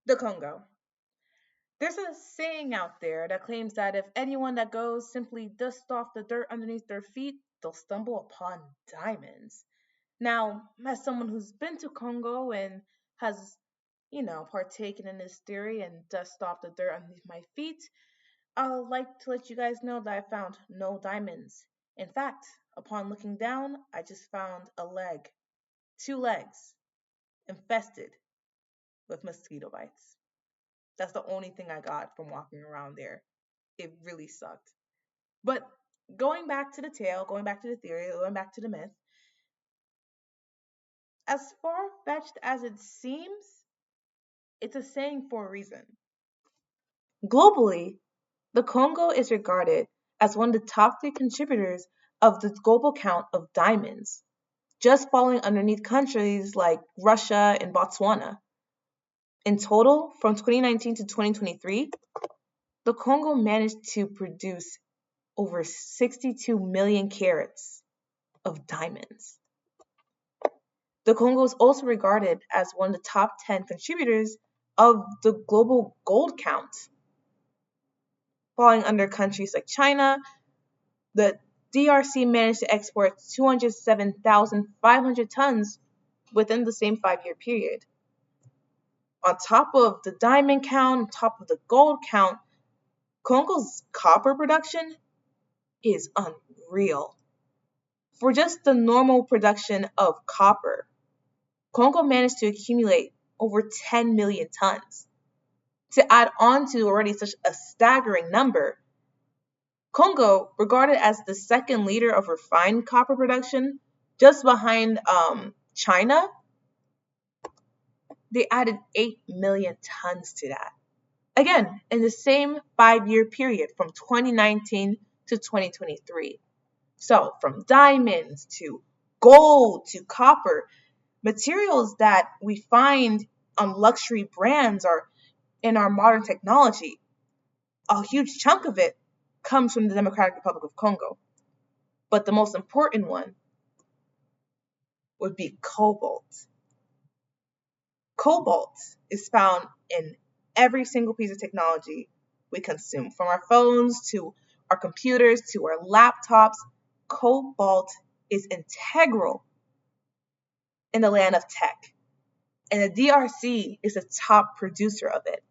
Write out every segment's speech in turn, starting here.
The Congo. There's a saying out there that claims that if anyone that goes simply dust off the dirt underneath their feet, they'll stumble upon diamonds. Now, as someone who's been to Congo and has, partaken in this theory and dust off the dirt underneath my feet, I'd like to let you guys know that I found no diamonds. In fact, upon looking down, I just found a leg, two legs, infested with mosquito bites. That's the only thing I got from walking around there. It really sucked. But going back to the tale, going back to the theory, going back to the myth, as far fetched as it seems, it's a saying for a reason. Globally, the Congo is regarded as one of the top three contributors of the global count of diamonds, just following underneath countries like Russia and Botswana. In total, from 2019 to 2023, the Congo managed to produce over 62 million carats of diamonds. The Congo is also regarded as one of the top 10 contributors of the global gold count, falling under countries like China. The DRC managed to export 207,500 tons within the same 5-year period. On top of the diamond count, on top of the gold count, Congo's copper production is unreal. For just the normal production of copper, Congo managed to accumulate over 10 million tons. To add on to already such a staggering number, Congo, regarded as the second leader of refined copper production, just behind China, they added 8 million tons to that. Again, in the same 5-year period from 2019 to 2023. So, from diamonds to gold to copper, materials that we find on luxury brands or in our modern technology, a huge chunk of it comes from the Democratic Republic of Congo. But the most important one would be cobalt. Cobalt is found in every single piece of technology we consume, from our phones to our computers to our laptops. Cobalt is integral in the land of tech, and the DRC is the top producer of it.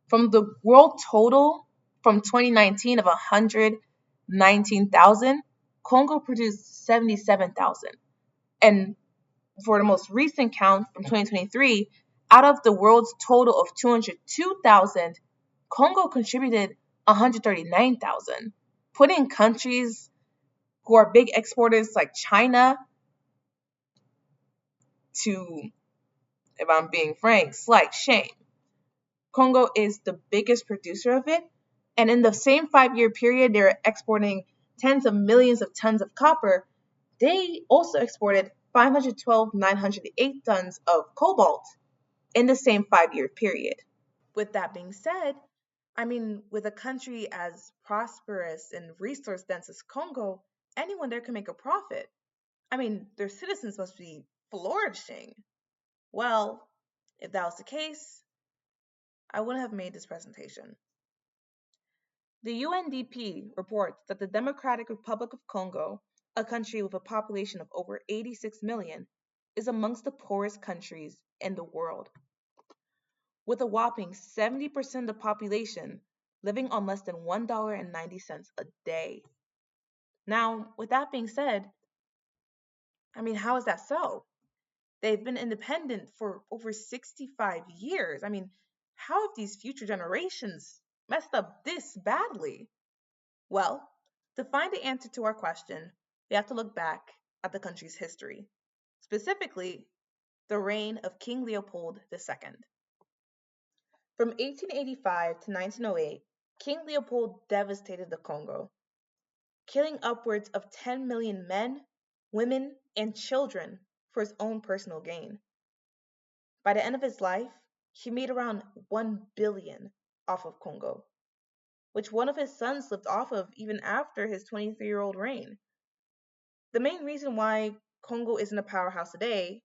From the world total from 2019 of 119,000, Congo produced 77,000. And for the most recent count from 2023, out of the world's total of 202,000, Congo contributed 139,000, putting countries who are big exporters like China to, if I'm being frank, slight shame. Congo is the biggest producer of it, and in the same 5-year period, they're exporting tens of millions of tons of copper. They also exported 512,908 tons of cobalt in the same 5-year period. With that being said, with a country as prosperous and resource dense as Congo, anyone there can make a profit. Their citizens must be flourishing. Well, if that was the case, I wouldn't have made this presentation. The UNDP reports that the Democratic Republic of Congo, a country with a population of over 86 million, is amongst the poorest countries in the world, with a whopping 70% of the population living on less than $1.90 a day. Now, with that being said, how is that so? They've been independent for over 65 years. How have these future generations messed up this badly? Well, to find the answer to our question, we have to look back at the country's history, specifically the reign of King Leopold II. From 1885 to 1908, King Leopold devastated the Congo, killing upwards of 10 million men, women, and children for his own personal gain. By the end of his life, he made around 1 billion off of Congo, which one of his sons lived off of even after his 23-year-old reign. The main reason why Congo isn't a powerhouse today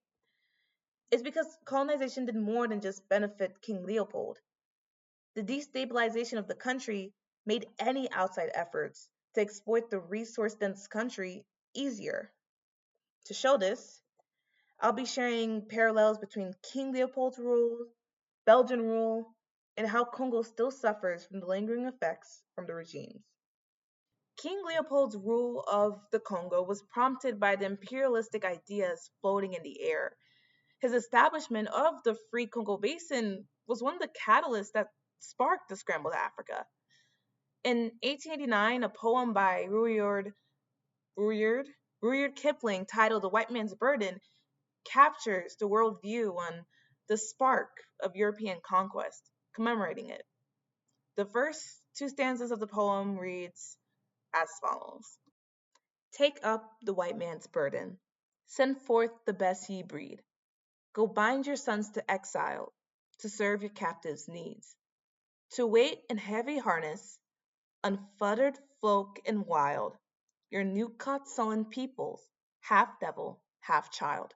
is because colonization did more than just benefit King Leopold. The destabilization of the country made any outside efforts to exploit the resource dense country easier. To show this, I'll be sharing parallels between King Leopold's rule, Belgian rule, and how Congo still suffers from the lingering effects from the regimes. King Leopold's rule of the Congo was prompted by the imperialistic ideas floating in the air. His establishment of the Free Congo Basin was one of the catalysts that sparked the scramble to Africa. In 1889, a poem by Rudyard Kipling titled The White Man's Burden captures the world view on the spark of European conquest, commemorating it. The first two stanzas of the poem reads as follows. Take up the white man's burden. Send forth the best ye breed. Go bind your sons to exile, to serve your captives' needs. To wait in heavy harness, unfettered folk and wild, your new-caught sullen peoples, half devil, half child.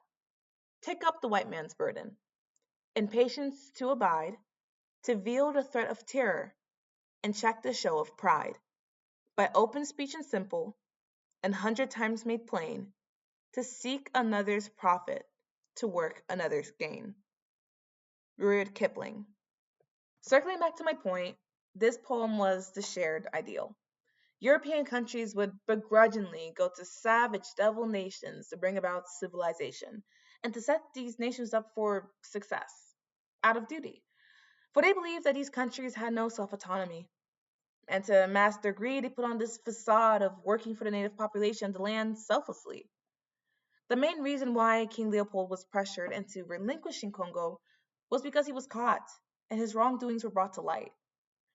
Take up the white man's burden. In patience to abide, to veil the threat of terror, and check the show of pride. By open speech and simple, and 100 times made plain, to seek another's profit, to work another's gain. Rudyard Kipling. Circling back to my point, this poem was the shared ideal. European countries would begrudgingly go to savage devil nations to bring about civilization and to set these nations up for success out of duty. For they believed that these countries had no self autonomy. And to mask their greed, they put on this facade of working for the native population of the land selflessly. The main reason why King Leopold was pressured into relinquishing Congo was because he was caught and his wrongdoings were brought to light.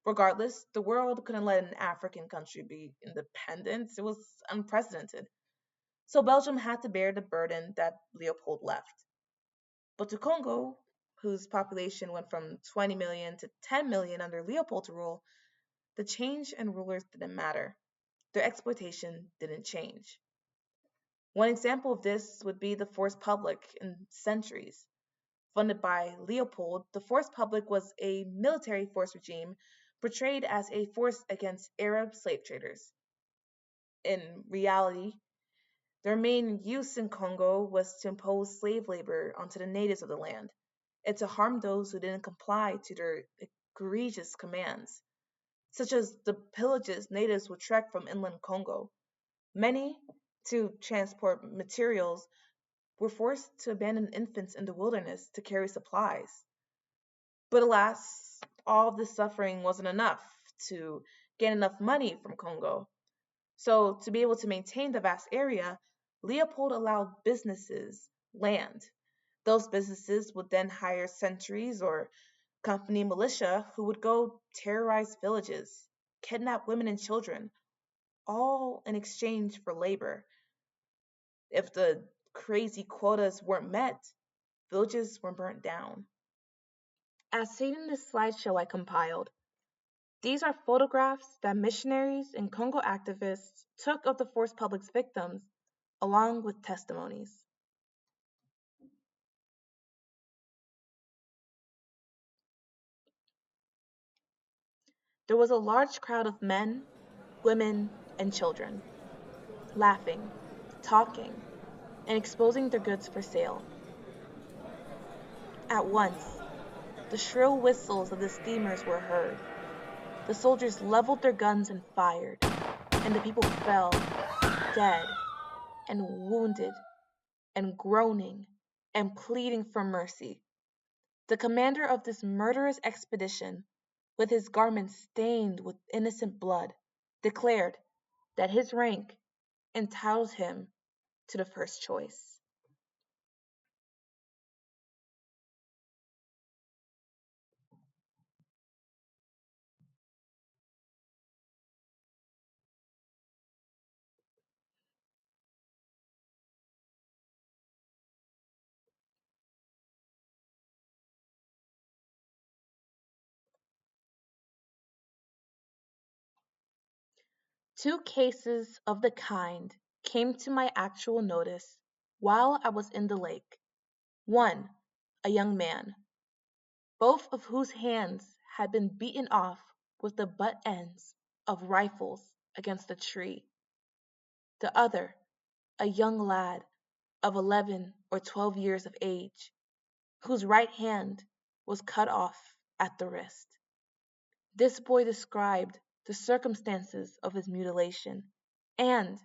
Regardless, the world couldn't let an African country be independent. It was unprecedented. So Belgium had to bear the burden that Leopold left. But to Congo, whose population went from 20 million to 10 million under Leopold's rule, the change in rulers didn't matter. Their exploitation didn't change. One example of this would be the Force Public in centuries. Funded by Leopold, the Force Public was a military force regime portrayed as a force against Arab slave traders. In reality, their main use in Congo was to impose slave labor onto the natives of the land and to harm those who didn't comply to their egregious commands, such as the pillages natives would trek from inland Congo. Many, to transport materials, were forced to abandon infants in the wilderness to carry supplies. But alas, all of this suffering wasn't enough to gain enough money from Congo. So, to be able to maintain the vast area, Leopold allowed businesses land. Those businesses would then hire sentries or company militia who would go terrorize villages, kidnap women and children, all in exchange for labor. If the crazy quotas weren't met, villages were burnt down. As seen in this slideshow I compiled, these are photographs that missionaries and Congo activists took of the Force Public's victims, along with testimonies. There was a large crowd of men, women, and children, laughing, talking, and exposing their goods for sale. At once, the shrill whistles of the steamers were heard. The soldiers leveled their guns and fired, and the people fell, dead, and wounded, and groaning, and pleading for mercy. The commander of this murderous expedition, with his garments stained with innocent blood, declared that his rank entitled him to the first choice. Two cases of the kind came to my actual notice while I was in the lake. One, a young man, both of whose hands had been beaten off with the butt ends of rifles against a tree. The other, a young lad of 11 or 12 years of age, whose right hand was cut off at the wrist. This boy described the circumstances of his mutilation and,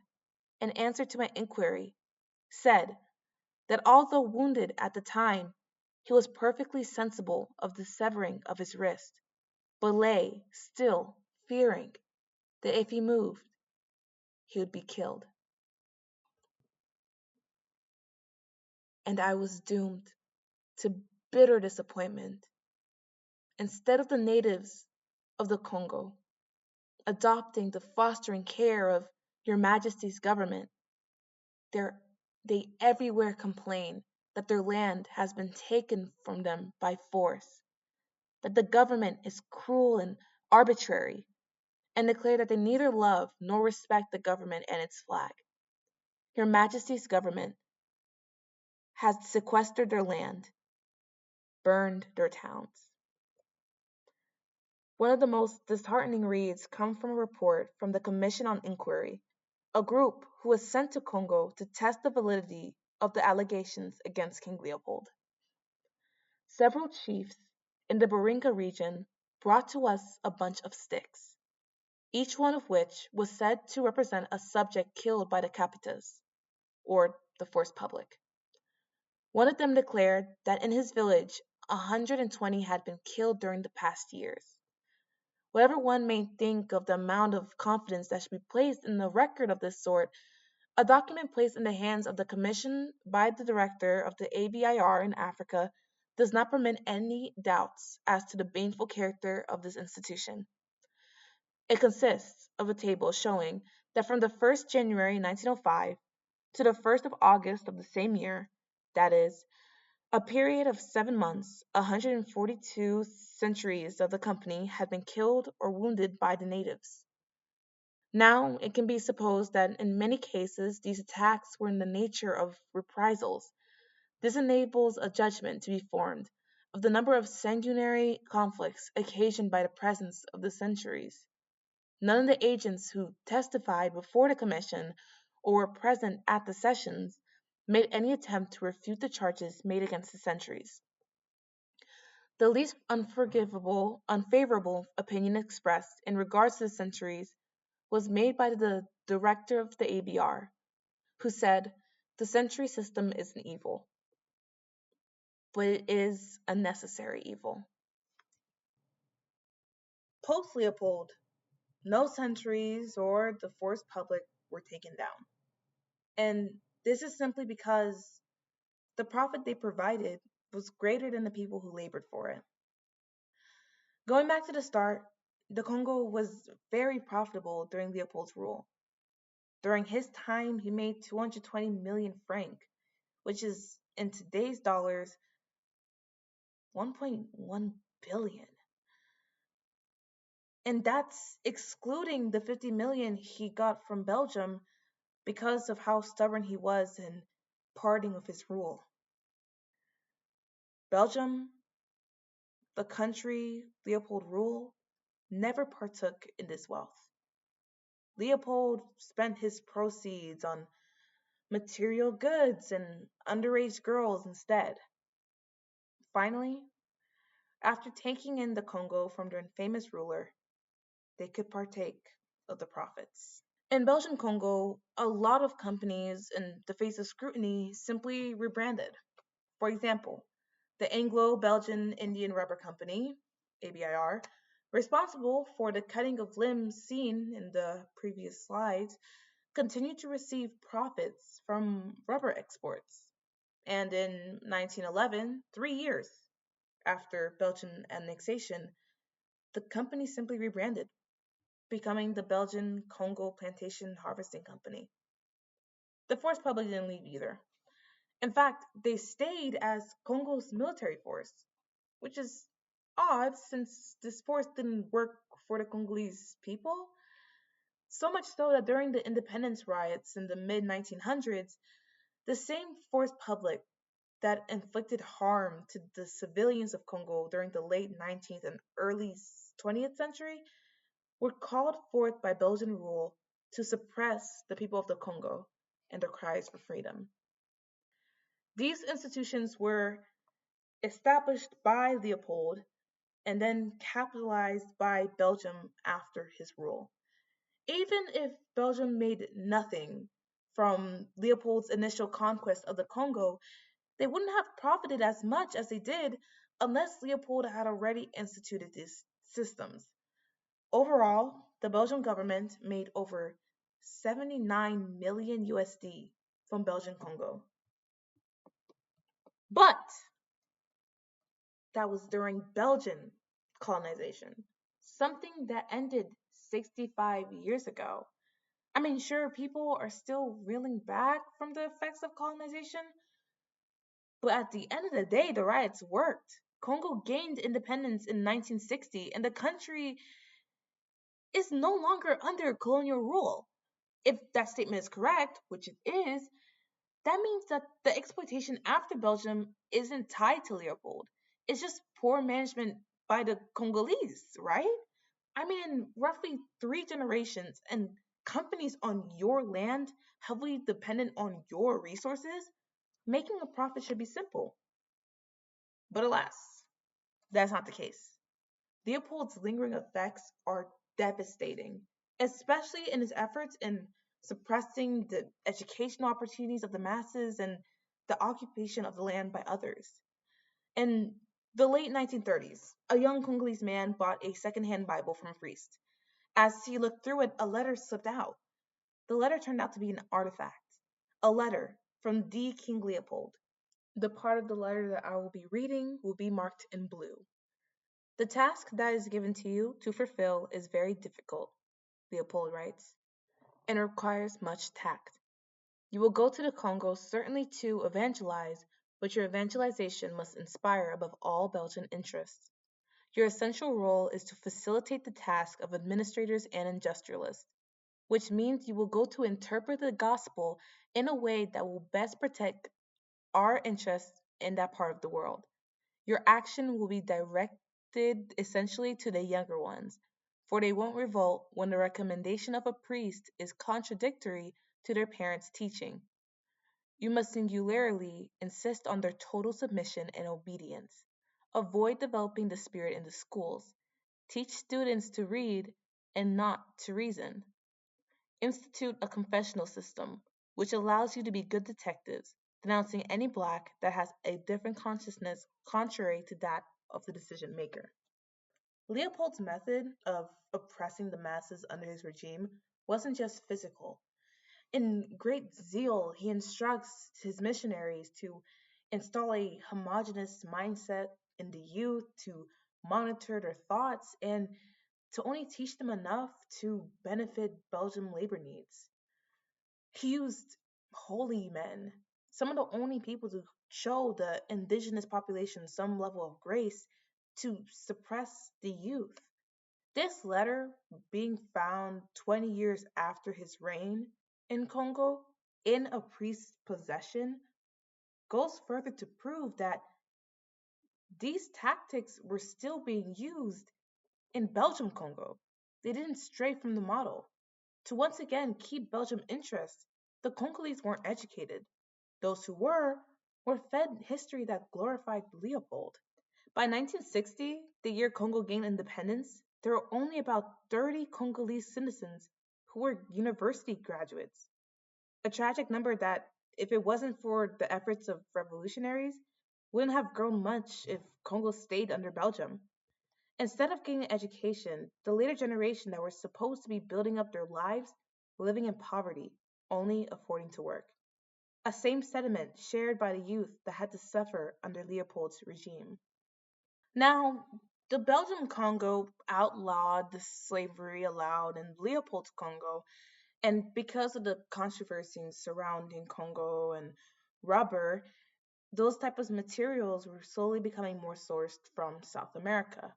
in answer to my inquiry, said that although wounded at the time, he was perfectly sensible of the severing of his wrist, but lay still, fearing that if he moved, he would be killed. And I was doomed to bitter disappointment. Instead of the natives of the Congo adopting the fostering care of Your Majesty's government, they everywhere complain that their land has been taken from them by force, that the government is cruel and arbitrary, and declare that they neither love nor respect the government and its flag. Your Majesty's government has sequestered their land, burned their towns. One of the most disheartening reads come from a report from the Commission on Inquiry, a group who was sent to Congo to test the validity of the allegations against King Leopold. Several chiefs in the Baringa region brought to us a bunch of sticks, each one of which was said to represent a subject killed by the capitas, or the force public. One of them declared that in his village 120 had been killed during the past years. Whatever one may think of the amount of confidence that should be placed in a record of this sort, a document placed in the hands of the Commission by the director of the ABIR in Africa does not permit any doubts as to the baneful character of this institution. It consists of a table showing that from the 1st January 1905 to the 1st of August of the same year, that is, a period of 7 months, 142 centuries of the company had been killed or wounded by the natives. Now, it can be supposed that in many cases these attacks were in the nature of reprisals. This enables a judgment to be formed of the number of sanguinary conflicts occasioned by the presence of the centuries. None of the agents who testified before the commission or were present at the sessions made any attempt to refute the charges made against the centuries. The least unfavorable opinion expressed in regards to the centuries was made by the director of the ABR, who said, "The century system is an evil, but it is a necessary evil." Post-Leopold, no centuries or the force public were taken down. And this is simply because the profit they provided was greater than the people who labored for it. Going back to the start, the Congo was very profitable during Leopold's rule. During his time, he made 220 million francs, which is, in today's dollars, 1.1 billion. And that's excluding the 50 million he got from Belgium because of how stubborn he was in parting with his rule. Belgium, the country Leopold ruled, never partook in this wealth. Leopold spent his proceeds on material goods and underage girls instead. Finally, after taking in the Congo from their famous ruler, they could partake of the profits. In Belgian Congo, a lot of companies, in the face of scrutiny, simply rebranded. For example, the Anglo-Belgian Indian Rubber Company, ABIR, responsible for the cutting of limbs seen in the previous slides, continued to receive profits from rubber exports. And in 1911, 3 years after Belgian annexation, the company simply rebranded, becoming the Belgian Congo Plantation Harvesting Company. The force public didn't leave either. In fact, they stayed as Congo's military force, which is odd since this force didn't work for the Congolese people. So much so that during the independence riots in the mid 1900s, the same force public that inflicted harm to the civilians of Congo during the late 19th and early 20th century were called forth by Belgian rule to suppress the people of the Congo and their cries for freedom. These institutions were established by Leopold and then capitalized by Belgium after his rule. Even if Belgium made nothing from Leopold's initial conquest of the Congo, they wouldn't have profited as much as they did unless Leopold had already instituted these systems. Overall, the Belgian government made over 79 million USD from Belgian Congo. But that was during Belgian colonization, something that ended 65 years ago. I mean, sure, people are still reeling back from the effects of colonization, but at the end of the day, the riots worked. Congo gained independence in 1960, and the country is no longer under colonial rule. If that statement is correct, which it is, that means that the exploitation after Belgium isn't tied to Leopold. It's just poor management by the Congolese, right? I mean, roughly 3 generations and companies on your land, heavily dependent on your resources, making a profit should be simple. But alas, that's not the case. Leopold's lingering effects are devastating, especially in his efforts in suppressing the educational opportunities of the masses and the occupation of the land by others. In the late 1930s, a young Congolese man bought a secondhand Bible from a priest. As he looked through it, a letter slipped out. The letter turned out to be an artifact, a letter from the King Leopold. The part of the letter that I will be reading will be marked in blue. The task that is given to you to fulfill is very difficult, Leopold writes, and requires much tact. You will go to the Congo certainly to evangelize, but your evangelization must inspire above all Belgian interests. Your essential role is to facilitate the task of administrators and industrialists, which means you will go to interpret the gospel in a way that will best protect our interests in that part of the world. Your action will be directed essentially to the younger ones, for they won't revolt when the recommendation of a priest is contradictory to their parents' teaching. You must singularly insist on their total submission and obedience. Avoid developing the spirit in the schools. Teach students to read and not to reason. Institute a confessional system, which allows you to be good detectives, denouncing any black that has a different consciousness contrary to that of the decision maker. Leopold's method of oppressing the masses under his regime wasn't just physical. In great zeal, he instructs his missionaries to install a homogeneous mindset in the youth, to monitor their thoughts, and to only teach them enough to benefit Belgian labor needs. He used holy men, some of the only people to show the indigenous population some level of grace, to suppress the youth. This letter, being found 20 years after his reign in Congo in a priest's possession, goes further to prove that these tactics were still being used in Belgium Congo. They didn't stray from the model. To once again keep Belgium interest, the Congolese weren't educated. Those who were fed history that glorified Leopold. By 1960, the year Congo gained independence, there were only about 30 Congolese citizens who were university graduates. A tragic number that, if it wasn't for the efforts of revolutionaries, wouldn't have grown much if Congo stayed under Belgium. Instead of getting an education, the later generation that were supposed to be building up their lives were living in poverty, only affording to work. A same sentiment shared by the youth that had to suffer under Leopold's regime. Now, the Belgian Congo outlawed the slavery allowed in Leopold's Congo, and because of the controversies surrounding Congo and rubber, those type of materials were slowly becoming more sourced from South America.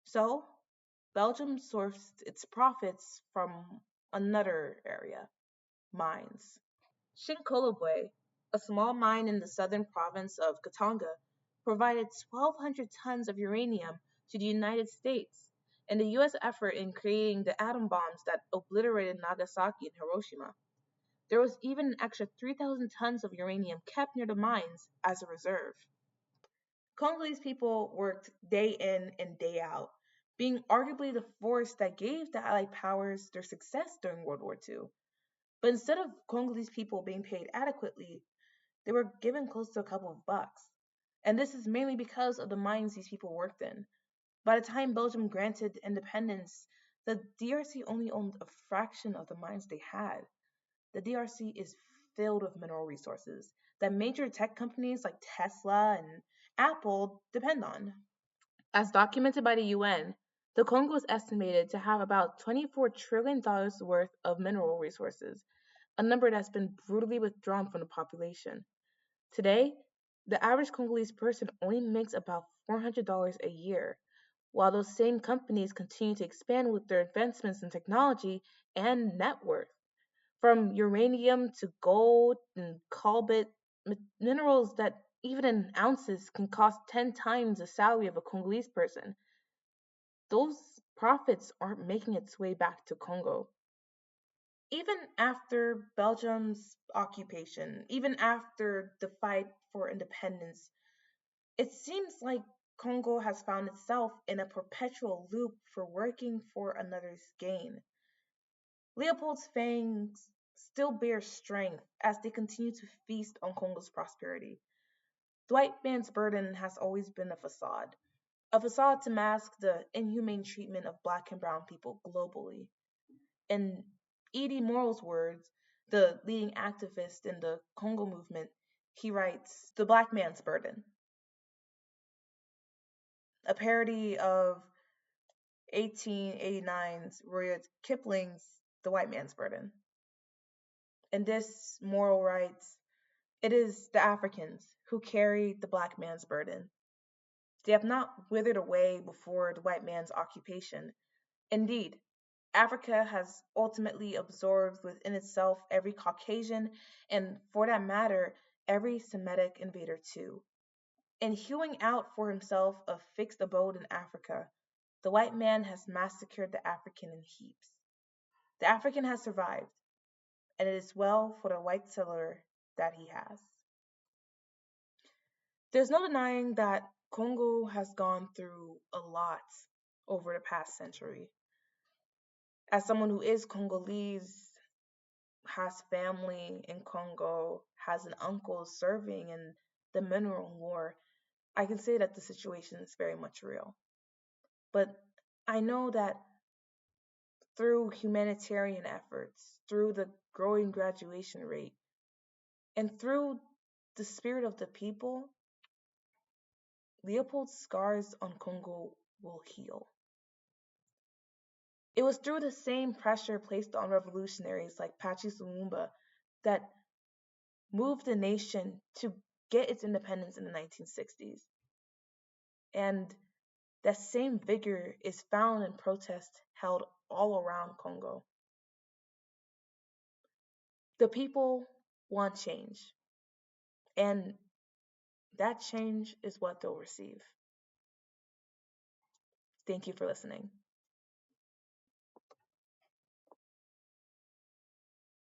So, Belgium sourced its profits from another area, mines. Shinkolobwe, a small mine in the southern province of Katanga, provided 1,200 tons of uranium to the United States in the U.S. effort in creating the atom bombs that obliterated Nagasaki and Hiroshima. There was even an extra 3,000 tons of uranium kept near the mines as a reserve. Congolese people worked day in and day out, being arguably the force that gave the Allied powers their success during World War II. But instead of Congolese people being paid adequately, they were given close to a couple of bucks. And this is mainly because of the mines these people worked in. By the time Belgium granted independence, the DRC only owned a fraction of the mines they had. The DRC is filled with mineral resources that major tech companies like Tesla and Apple depend on. As documented by the UN, the Congo is estimated to have about $24 trillion worth of mineral resources, a number that's been brutally withdrawn from the population. Today, the average Congolese person only makes about $400 a year, while those same companies continue to expand with their advancements in technology and net worth. From uranium to gold and cobalt, minerals that even in ounces can cost 10 times the salary of a Congolese person. Those profits aren't making its way back to Congo. Even after Belgium's occupation, even after the fight for independence, it seems like Congo has found itself in a perpetual loop for working for another's gain. Leopold's fangs still bear strength as they continue to feast on Congo's prosperity. The white man's burden has always been a facade to mask the inhumane treatment of black and brown people globally. In Edie Morrow's words, the leading activist in the Congo movement, he writes, "The Black Man's Burden," a parody of 1889's Rudyard Kipling's The White Man's Burden. In this Morrow writes, "It is the Africans who carry the black man's burden. They have not withered away before the white man's occupation. Indeed, Africa has ultimately absorbed within itself every Caucasian, and for that matter, every Semitic invader too. In hewing out for himself a fixed abode in Africa, the white man has massacred the African in heaps. The African has survived, and it is well for the white settler that he has." There's no denying that Congo has gone through a lot over the past century. As someone who is Congolese, has family in Congo, has an uncle serving in the mineral war, I can say that the situation is very much real. But I know that through humanitarian efforts, through the growing graduation rate, and through the spirit of the people, Leopold's scars on Congo will heal. It was through the same pressure placed on revolutionaries like Patrice Lumumba that moved the nation to get its independence in the 1960s. And that same vigor is found in protests held all around Congo. The people want change, and that change is what they'll receive. Thank you for listening.